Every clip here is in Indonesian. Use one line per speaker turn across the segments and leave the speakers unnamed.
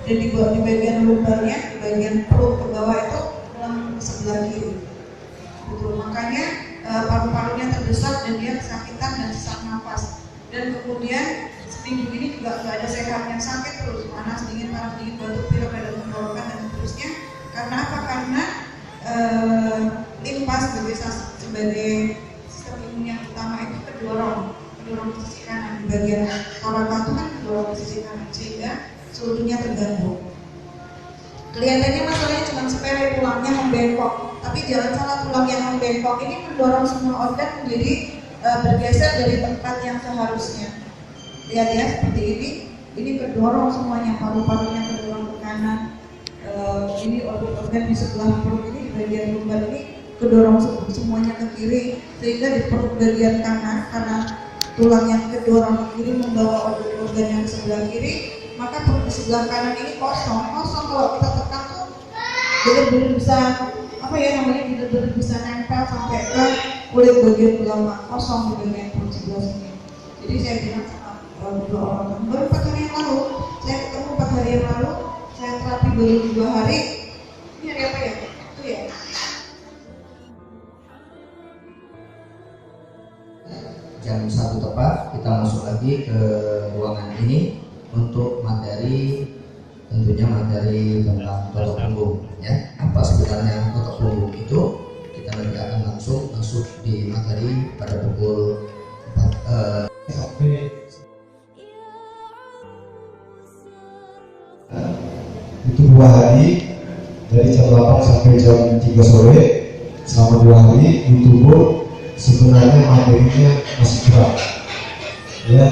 Dan di bagian lumbarnya, di bagian perut ke bawah itu tulang sebelah kiri. Betul, makanya paru-parunya terdesak dan dia kesakitan dan sesak nafas. Dan kemudian seminggu ini juga nggak ada sehatnya, sakit terus, panas dingin batuk pilek ada tenggorokan dan seterusnya. Karena apa? Karena limpa sebagai sistem imun yang utama itu kedorong ke sisi kanan, di bagian thorax itu kan kedorong ke sisi kanan sehingga seluruhnya terganggu. Kelihatannya masalahnya cuma sepele, tulangnya membengkok, tapi jangan salah, tulang yang membengkok ini mendorong semua organ menjadi bergeser dari tempat yang seharusnya. Lihat ya, seperti ini kedorong semuanya, paru-parunya kedorong ke kanan, ini organ di sebelah perut ini, di bagian lumbar ini kedorong semuanya ke kiri, sehingga di perut bagian kanan karena tulang yang kedorong ke kiri membawa organ yang ke sebelah kiri, maka perut di sebelah kanan ini kosong. Kalau kita tekan tuh benar-benar bisa benar-benar bisa nempel sampai ke kulit bagian bawah, kosong di bagian perut sebelah sini. Jadi saya bilang sama dua orang, baru 4 hari yang lalu saya ketemu, 4 hari yang lalu saya terapi baru 2 hari. Ini hari apa ya? Itu ya.
Jam 1 tepat kita masuk lagi ke ruangan ini untuk materi, tentunya materi tentang totok punggung ya. Apa sebenarnya totok punggung itu, kita nanti akan langsung masuk di materi pada pukul 4
itu 2 hari dari jam 8 sampai jam 3 sore. Selama 2 hari di tubuh sebenarnya materinya masih kurang ya.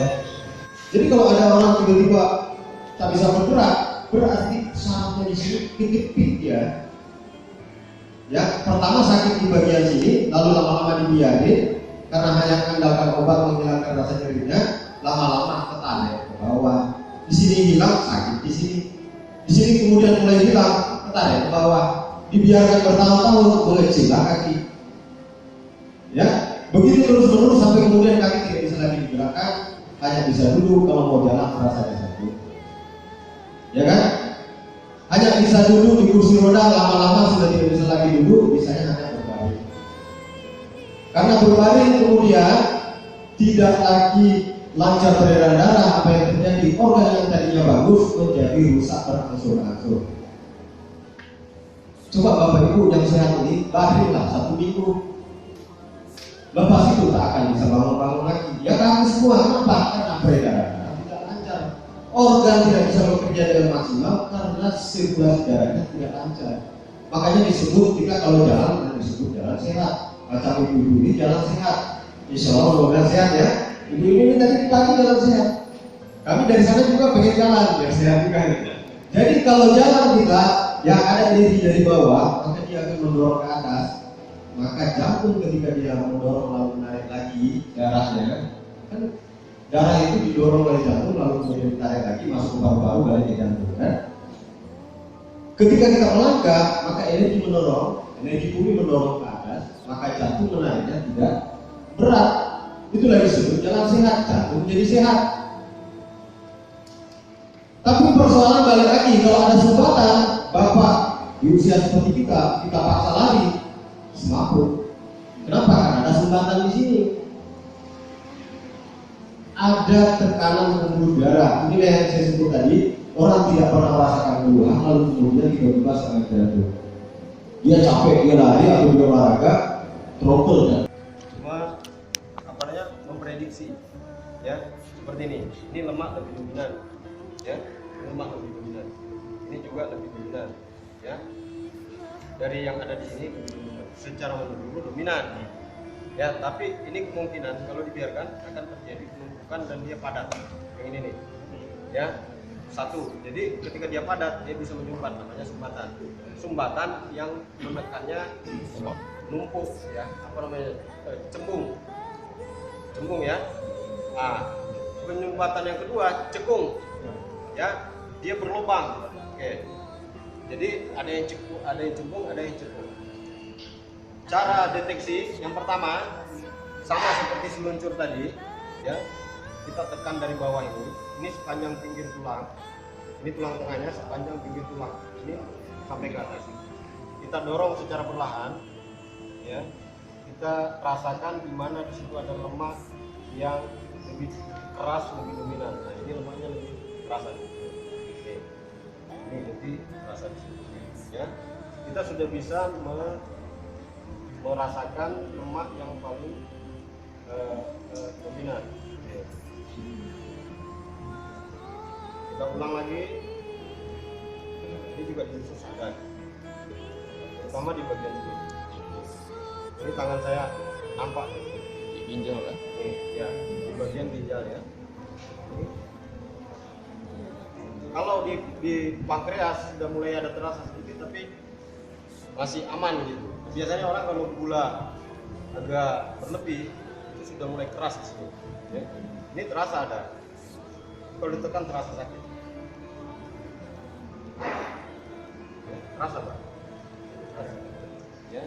Jadi kalau ada orang tiba-tiba tak bisa bergerak, berarti sarafnya di sini kejepit ya. Ya, pertama sakit di bagian sini, lalu lama-lama dibiarin karena hanya mengandalkan obat menghilangkan rasa nyerinya, lama-lama ketarik ke bawah. Di sini hilang, sakit di sini. Di sini kemudian mulai hilang, ketarik ke bawah. Dibiarkan bertahun-tahun mengecil kaki. Ya, begitu terus-menerus sampai kemudian kaki tidak bisa lagi digerakkan. Hanya bisa duduk, kalau mau jalan terasa sakit, ya kan? Hanya bisa duduk di kursi roda, lama-lama sudah tidak bisa lagi duduk, misalnya hanya berbaring. Karena berbaring kemudian tidak lagi lancar peredaran darah, apa yang terjadi, organ yang tadinya bagus menjadi rusak berangsur-angsur. Coba Bapak Ibu yang sehat ini baringlah 1 minggu. Lepas itu tak akan bisa bangun-bangun lagi. Ya kamu semua, kenapa? Karena peredaran darah tidak lancar. Organ tidak bisa bekerja dengan maksimal karena sirkulasi darahnya tidak lancar. Makanya disebut kita kalau jalan disebut jalan sehat. Macam ibu-ibu ini jalan sehat. Insya Allah mudah-mudahan sehat ya. Ibu-ibu ini tadi pagi jalan sehat. Kami dari sana juga pengen jalan biar sehat juga. Jadi kalau jalan kita yang ada energi dari bawah, maka dia akan mendorong ke atas. Maka jantung ketika dia mendorong lalu menarik lagi darahnya, kan darah itu didorong oleh jantung lalu kemudian ditarik lagi masuk ke paru-paru balik ke jantung kan. Ketika kita melangkah, maka energi bumi mendorong ke atas, maka jantung menariknya tidak berat. Itulah disebut jalan sehat, jantung jadi sehat. Tapi persoalan balik lagi, kalau ada sumbatan, Bapak usia seperti kita paksa lari, mabuk. Kenapa? Karena ada sumbatan di sini. Ada tekanan pembuluh darah. Ini yang saya sebut tadi. Orang tidak pernah merasakan lelah, lalu kemudian tiba-tiba sangat jatuh. Dia capek, dia lari atau dia olahraga, throttle kan.
Cuma apa namanya memprediksi, ya seperti ini lemak lebih dominan, ya lemak lebih dominan. Ini juga lebih dominan, ya dari yang ada di sini lebih dominan. Secara menyeluruh dominan, ya tapi ini kemungkinan kalau dibiarkan akan terjadi penumpukan dan dia padat. Yang ini nih, ya. Satu, jadi ketika dia padat dia bisa menyumbat, namanya sumbatan. Sumbatan yang menekannya numpuk, ya apa namanya cembung ya. Nah, penyumbatan yang kedua cekung, ya dia berlubang. Oke, jadi ada yang cembung, ada yang cekung. Cara deteksi yang pertama sama seperti seluncur tadi, ya. Kita tekan dari bawah ini sepanjang pinggir tulang, ini tulang tengahnya sepanjang pinggir tulang, ini sampai ke atas. Kita dorong secara perlahan, ya. Kita rasakan di mana di situ ada lemak yang lebih keras, lebih dominan. Nah, ini lemaknya lebih keras. Oke. Ini lebih keras di sini, ya. Kita sudah bisa merasakan lemak yang paling dominan. Oke. Kita ulang lagi. Ini juga di usus ada, terutama di bagian sini. Ini tangan saya nampak
di ginjal kan?
Nih, ya di bagian ginjal ya. Ini. Kalau di pankreas sudah mulai ada terasa sedikit, tapi masih aman gitu. Biasanya orang kalau gula agak berlebih itu sudah mulai keras di sini. Ya. Ini terasa ada. Kalau ditekan terasa sakit. Ya, terasa Pak. Ya.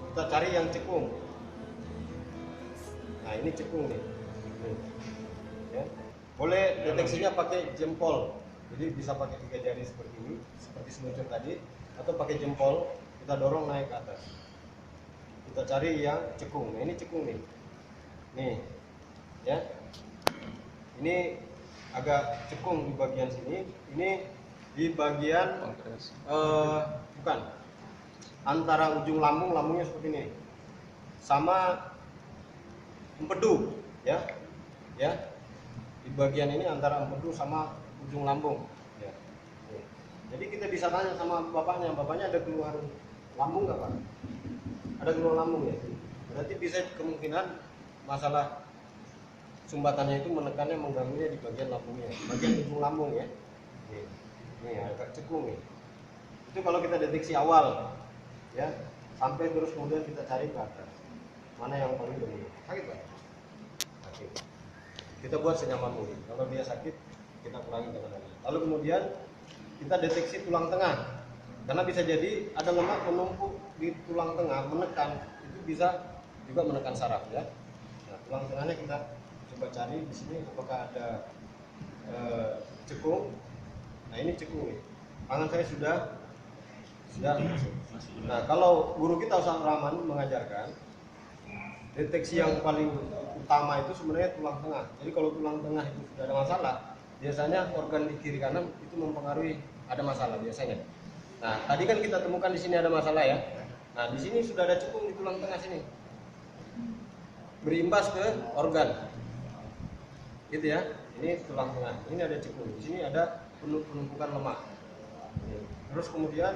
Kita cari yang cekung. Nah ini cekung nih. Ya. Boleh deteksinya pakai jempol. Jadi bisa pakai 3 jari seperti ini, seperti seluncur tadi, atau pakai jempol kita dorong naik ke atas. Kita cari yang cekung. Nah ini cekung nih. Nih, ya. Ini agak cekung di bagian sini. Ini di bagian bukan antara ujung lambungnya seperti ini, sama empedu, ya. Di bagian ini antara empedu sama ujung lambung, ya. Jadi kita bisa tanya sama bapaknya ada keluhan lambung nggak Pak? Ada keluhan lambung ya. Berarti bisa kemungkinan masalah sumbatannya itu menekannya, mengganggunya di bagian lambungnya, bagian ujung lambung ya. Nih agak cekung nih. Itu kalau kita deteksi awal, ya, sampai terus kemudian kita cari ke atas. Mana yang paling dominan? Sakit Pak? Sakit. Kita buat senyaman mungkin. Kalau dia sakit, kita kurangi tekanannya. Lalu kemudian kita deteksi tulang tengah, karena bisa jadi ada lemak menumpuk di tulang tengah, menekan, itu bisa juga menekan saraf ya. Nah, tulang tengahnya kita coba cari di sini apakah ada cekung. Nah ini cekung nih. Tangan saya sudah. Nah kalau guru kita Ustaz Rahman mengajarkan, deteksi yang paling utama itu sebenarnya tulang tengah. Jadi kalau tulang tengah itu sudah ada masalah, biasanya organ di kiri kanan itu mempengaruhi ada masalah biasanya. Nah tadi kan kita temukan di sini ada masalah ya. Nah di sini sudah ada cekung di tulang tengah sini, berimbas ke organ. Gitu ya, ini tulang tengah, ini ada cekung, di sini ada penumpukan lemak. Terus kemudian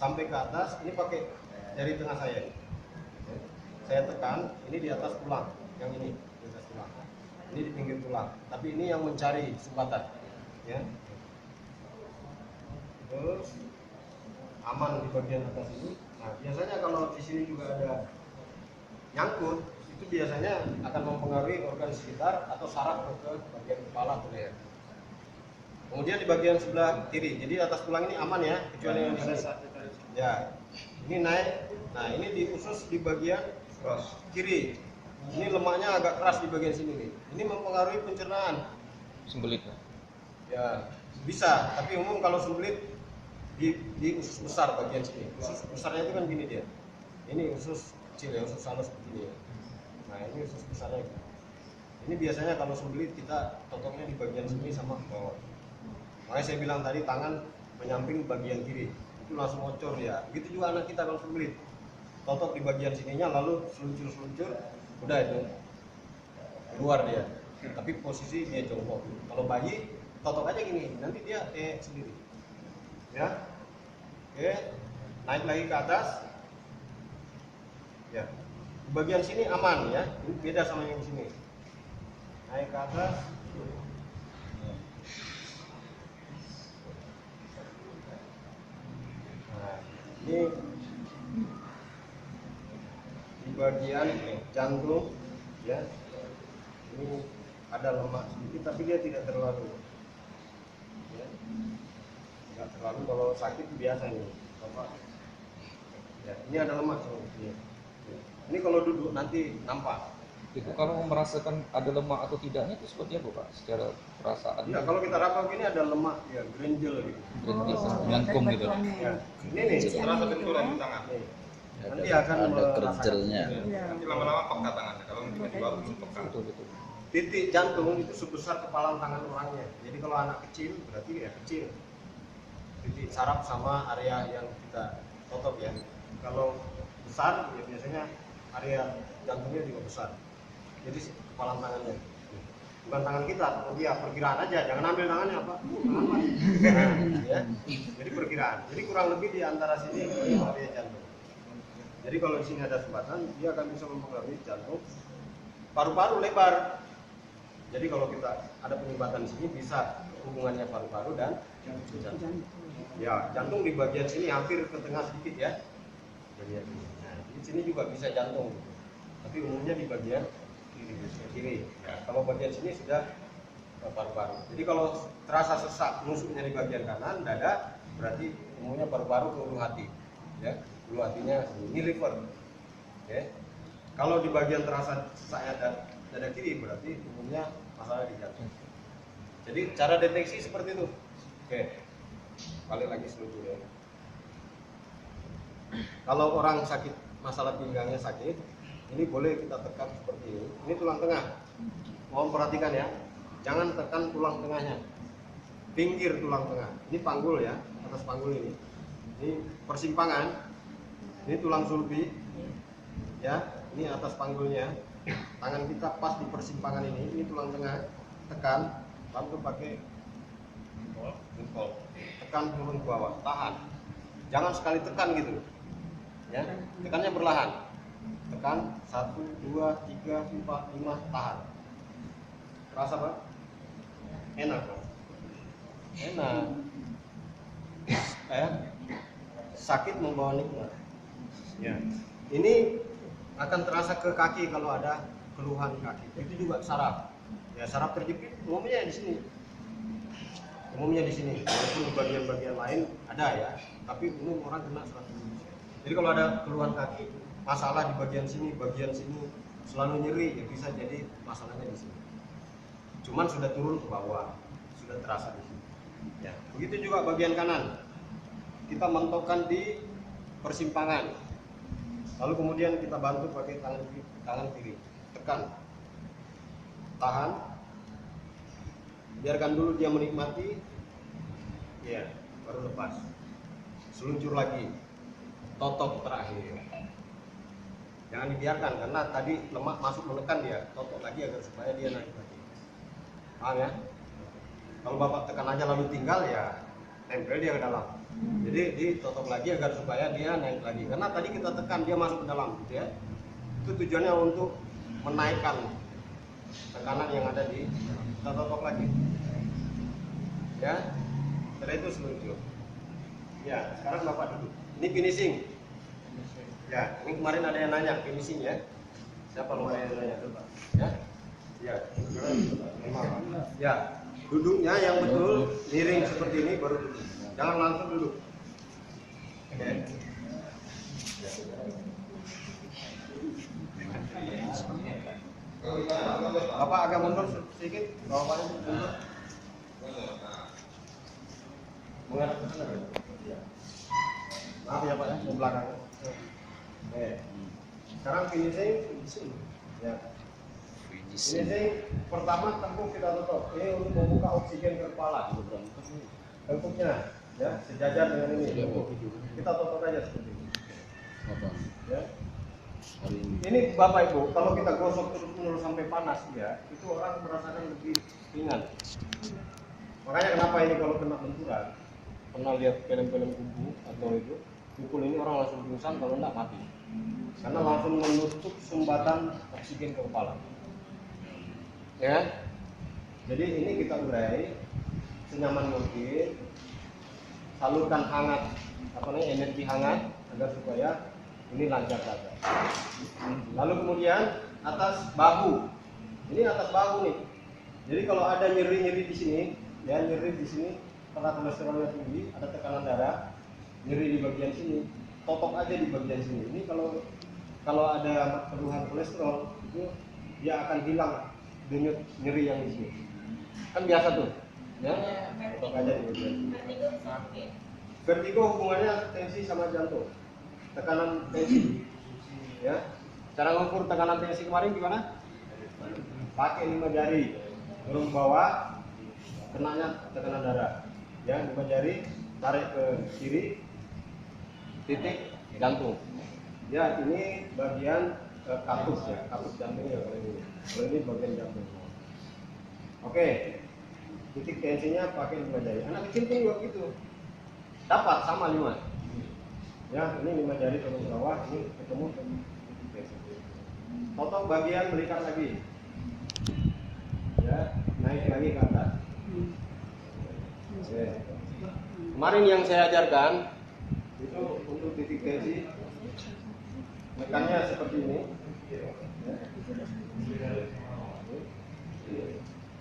sampai ke atas, ini pakai jari tengah saya. Saya tekan, ini di atas tulang, yang ini di atas tulang, ini di pinggir tulang. Tapi ini yang mencari sumbatan, ya. Terus aman di bagian atas ini. Nah biasanya kalau di sini juga ada nyangkut, itu biasanya akan mempengaruhi organ sekitar atau saraf ke bagian kepala atau leher. Kemudian di bagian sebelah kiri, jadi atas tulang ini aman ya, kecuali yang di sini. Ya, ini naik. Nah ini di usus di bagian kiri. Ini lemaknya agak keras di bagian sini nih. Ini mempengaruhi pencernaan.
Sembelit.
Ya bisa, tapi umum kalau sembelit di usus besar bagian sini. Usus besarnya itu kan gini dia. Ini usus kecil ya, usus halus begini ya. Nah ini usus besarnya. Ini biasanya kalau sembelit kita totoknya di bagian sini sama ke bawah. Makanya saya bilang tadi tangan menyamping bagian kiri itu langsung ngocor ya. Begitu juga anak kita kalau sembelit, totok di bagian sininya lalu seluncur, udah itu keluar dia. Tapi posisi dia jongkok. Kalau bayi totok aja gini, nanti dia sendiri. Ya, oke, naik lagi ke atas. Ya, di bagian sini aman ya. Ini beda sama yang di sini. Naik ke atas. Nah, ini di bagian jantung ya. Ini ada lemak sedikit tapi dia tidak terlalu. Ya. Tidak terlalu, kalau sakit biasa nih. Ya, ini ada lemak seperti ini. Ini kalau duduk nanti nampak.
Itu kalau merasakan ada lemak atau tidaknya itu seperti apa Pak? Secara perasaan?
Ya, kalau kita rapau gini ada lemak ya, grenjel gitu.
Melengkung gitu.
Ya, ini nih terasa benturan di tangan. Nih. Nanti akan
ada
merasakan.
kerjelnya.
Nanti lama-lama peka tangannya. Kalau tiba-tiba belum peka.
Betul.
Titik jantung itu sebesar kepala tangan orangnya. Jadi kalau anak kecil berarti ya kecil. Titik saraf sama area yang kita totok ya. Kalau besar ya biasanya area jantungnya juga besar. Jadi kepala tangannya. Bukan tangan kita, dia perkiraan aja. Jangan ambil tangannya apa? Tangan mati. Nah, ya. Jadi perkiraan. Jadi kurang lebih di antara sini area jantung. Jadi kalau di sini ada sumbatan, dia akan bisa mempengaruhi jantung. Paru-paru lebar. Jadi kalau kita ada penyumbatan di sini bisa hubungannya paru-paru dan jantung. Ya, jantung di bagian sini hampir ke tengah sedikit ya. Bagian ini. Nah, di sini juga bisa jantung. Tapi umumnya di bagian kiri. Ya, kalau bagian sini sudah paru-paru. Jadi kalau terasa sesak nusuknya di bagian kanan dada, berarti umumnya paru-paru ke ulu hati. Ya, ulu hatinya ini liver. Oke. Kalau di bagian terasa sesaknya dada kiri berarti umumnya masalah di jantung. Jadi cara deteksi seperti itu. Oke. Balik lagi seluruh ya. Kalau orang sakit masalah pinggangnya sakit, ini boleh kita tekan seperti ini. Ini tulang tengah. Mohon perhatikan ya. Jangan tekan tulang tengahnya. Pinggir tulang tengah. Ini panggul ya, atas panggul ini. Ini persimpangan. Ini tulang sulbi. Ya, ini atas panggulnya. Tangan kita pas di persimpangan ini tulang tengah. Tekan, bantu pakai jempol. Tekan turun ke bawah, tahan. Jangan sekali tekan gitu. Ya, tekannya perlahan. Tekan 1, 2, 3, 4, 5, tahan. Terasa Pak? Enak Pak? Enak. Sakit membawa nikmat. Ya. Ini akan terasa ke kaki kalau ada keluhan kaki. Itu juga saraf. Ya, saraf terjepit umumnya di sini. Umumnya di sini. Walaupun di bagian-bagian lain ada ya, tapi umum orang kena saraf. Jadi kalau ada keluhan kaki, masalah di bagian sini selalu nyeri, ya bisa jadi masalahnya di sini. Cuman sudah turun ke bawah, sudah terasa di sini. Ya, begitu juga bagian kanan. Kita mentokkan di persimpangan. Lalu kemudian kita bantu pakai tangan kiri. Tekan. Tahan. Biarkan dulu dia menikmati. Ya, baru lepas. Seluncur lagi. Totok terakhir. Jangan dibiarkan karena tadi lemak masuk menekan dia. Totok lagi agar supaya dia naik lagi. Paham ya? Kalau Bapak tekan aja lalu tinggal ya tempel dia ke dalam. Jadi ditotok lagi agar supaya dia naik lagi. Karena tadi kita tekan dia masuk ke dalam gitu ya. Itu tujuannya untuk menaikkan tekanan yang ada di kita totok lagi. Ya. Setelah itu seluncur. Ya, sekarang Bapak duduk. Ini finishing. Ya, ini kemarin ada yang nanya finishing ya. Siapa lupa yang nanya coba? Ya. Ya. Ya. Duduknya yang betul miring seperti ini baru duduk. Jangan langsung duduk. Oke. Bapak agak mundur sedikit. Bapaknya mundur. Menghadap ke sana. Iya. Maaf ya Pak ya, ke belakang. Oke. Sekarang finishing. Ya. Finishing pertama tengkuk kita tutup. Ini untuk membuka oksigen ke kepala. Tengkuknya ya sejajar dengan ini. Kita tutup aja seperti ini. Ya. Ini Bapak Ibu, kalau kita gosok terus-menerus sampai panas ya, itu orang merasakan lebih ringan. Makanya kenapa ini kalau kena benturan, pernah lihat film-film kubu atau itu, pukul ini orang langsung pingsan, kalau enggak mati. Karena langsung menutup sumbatan oksigen ke kepala. Ya. Jadi ini kita urai senyaman mungkin, salurkan hangat, energi hangat agar supaya ini lancar saja. Lalu kemudian atas bahu. Ini atas bahu nih. Jadi kalau ada nyeri-nyeri di sini, ya nyeri di sini karena kolesterolnya tinggi, ada tekanan darah, nyeri di bagian sini, totok aja di bagian sini. Ini kalau ada keluhan kolesterol itu dia akan hilang denyut nyeri yang di sini. Kan biasa tuh, ya. Totok aja di bagian sini. Vertigo hubungannya tensi sama jantung. Tekanan tensi, ya. Cara mengukur tekanan tensi kemarin gimana? Pakai 5 jari, dorong bawah, kenanya tekanan darah. Ya, 5 jari, tarik ke kiri, titik jantung. Ya, ini bagian katup ya, katup jantungnya kalau ini. Kalau ini bagian jantung. Oke, titik tensinya pakai 5 jari. Anak kecil pun juga gitu. Dapat sama 5. Ya, ini 5 jari turun ke bawah, ini ketemu titik tensi. Totok bagian berikat lagi. Ya, naik lagi ke atas. Oke. Kemarin yang saya ajarkan itu untuk titik tensi, mekannya seperti ini.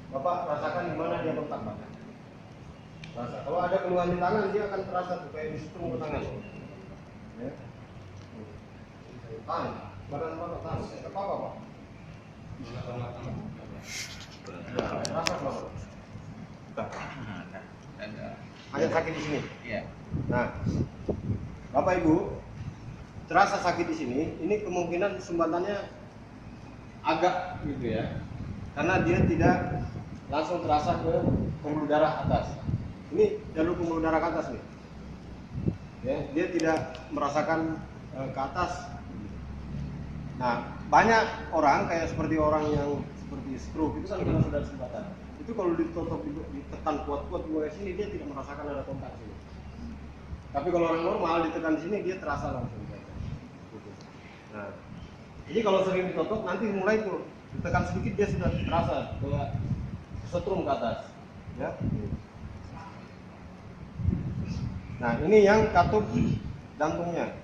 Bapak rasakan di mana dia bengkak, Pak? Rasa. Kalau ada keluhan di tangan, dia akan terasa tuh kayak disetrum ke tangan. Ya. Tahan, badan Bapak tahan. Apa-apa, Pak? Ya, rasa Bapak. Hanya sakit di sini.
Iya.
Nah, Bapak Ibu, terasa sakit di sini, ini kemungkinan sumbatannya agak gitu ya, karena dia tidak langsung terasa ke pembuluh darah atas. Ini jalur pembuluh darah ke atas nih. Ya, dia tidak merasakan ke atas. Nah, banyak orang kayak seperti orang yang seperti stroke itu kan karena sudah sumbatan. Itu kalau ditutup ditekan kuat-kuat di sini dia tidak merasakan ada kontak sini. Tapi kalau orang normal ditekan sini dia terasa langsung. Nah, ini kalau sering ditutup nanti mulai tuh ditekan sedikit dia sudah terasa kayak setrum ke atas. Ya. Nah, ini yang katup jantungnya.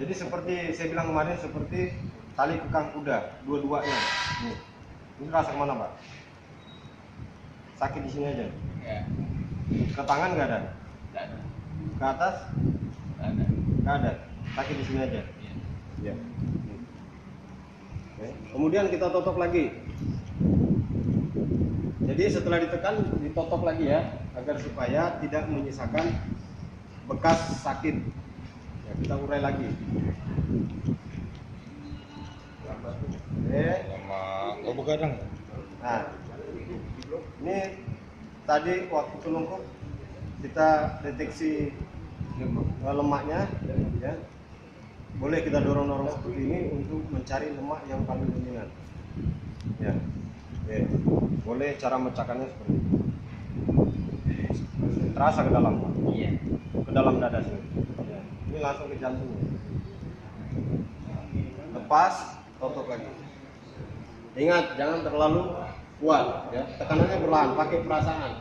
Jadi seperti saya bilang kemarin seperti tali kekang kuda, dua-duanya. Ini rasa kemana, Pak? Sakit di sini aja.
Ya.
Ke tangan nggak ada?
Nggak ada.
Ke atas?
Nggak ada.
Nggak ada. Sakit di sini aja.
Iya.
Ya. Oke. Kemudian kita tutup lagi. Jadi setelah ditekan ditutup lagi ya, agar supaya tidak menyisakan bekas sakit. Ya, kita urai lagi. Oke.
Oh, begadang.
Nah, ini tadi waktu telungkup kita deteksi lemaknya, ya. Boleh kita dorong-dorong seperti ini untuk mencari lemak yang paling dominan. Ya, oke. Boleh cara memecahkannya seperti ini. Terasa ke dalam, Pak.
Iya.
Ke dalam dada sini. Ya. Ini langsung ke jantung. Lepas, tutup lagi. Ingat, jangan terlalu kuat, ya. Tekanannya perlahan, pakai perasaan.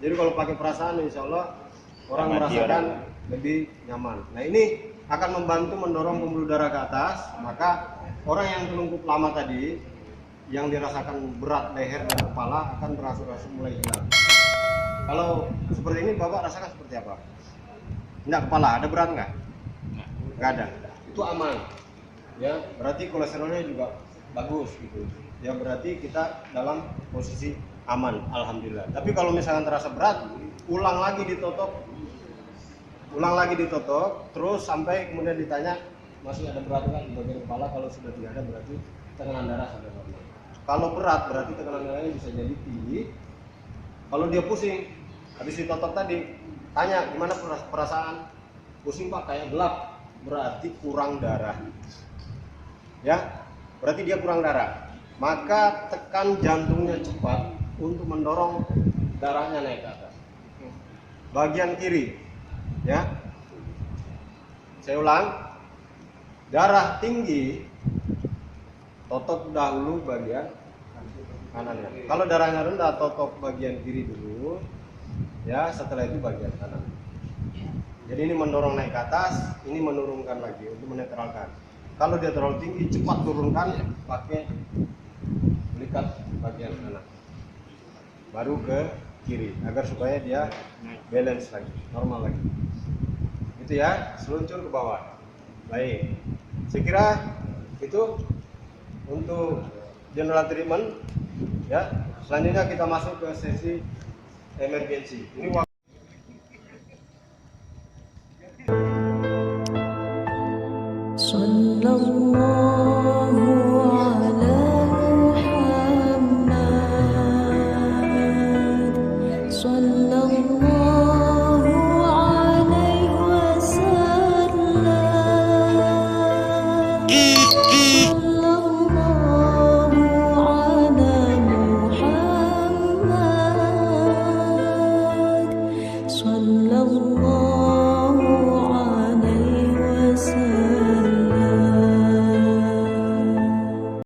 Jadi kalau pakai perasaan, insya Allah orang merasakan lebih nyaman. Nah, ini akan membantu mendorong pembuluh darah ke atas. Maka orang yang telungkup lama tadi, yang dirasakan berat leher dan kepala akan berangsur-angsur mulai hilang. Kalau seperti ini, Bapak rasakan seperti apa? Enggak, kepala ada berat nggak? Nggak ada. Itu aman. Ya, berarti kolesterolnya juga bagus gitu. Ya berarti kita dalam posisi aman, alhamdulillah. Tapi kalau misalkan terasa berat, ulang lagi ditutup ulang lagi ditutup, terus sampai kemudian ditanya masih ada berat nggak di bagian kepala. Kalau sudah tidak ada berarti tekanan darah sudah normal. Kalau berat berarti tekanan darahnya bisa jadi tinggi. Kalau dia pusing, habis ditutup tadi, tanya gimana perasaan? Pusing Pak, kayak gelap, berarti kurang darah. Ya, berarti dia kurang darah. Maka tekan jantungnya cepat untuk mendorong darahnya naik ke atas. Bagian kiri, ya. Saya ulang. Darah tinggi, totok dahulu bagian kanannya. Kalau darahnya rendah, totok bagian kiri dulu, ya. Setelah itu bagian kanan. Jadi ini mendorong naik ke atas, ini menurunkan lagi untuk menetralkan. Kalau dia terlalu tinggi, cepat turunkan pakai belikat bagian kanan. Baru ke kiri agar supaya dia balance lagi, normal lagi. Itu ya, seluncur ke bawah. Baik. Saya kira itu untuk general treatment ya. Selanjutnya kita masuk ke sesi emergency. Ini waktu
Sallallahu ala Muhammad Sallallahu alaihi wasallam Sallallahu ala Muhammad Sallallahu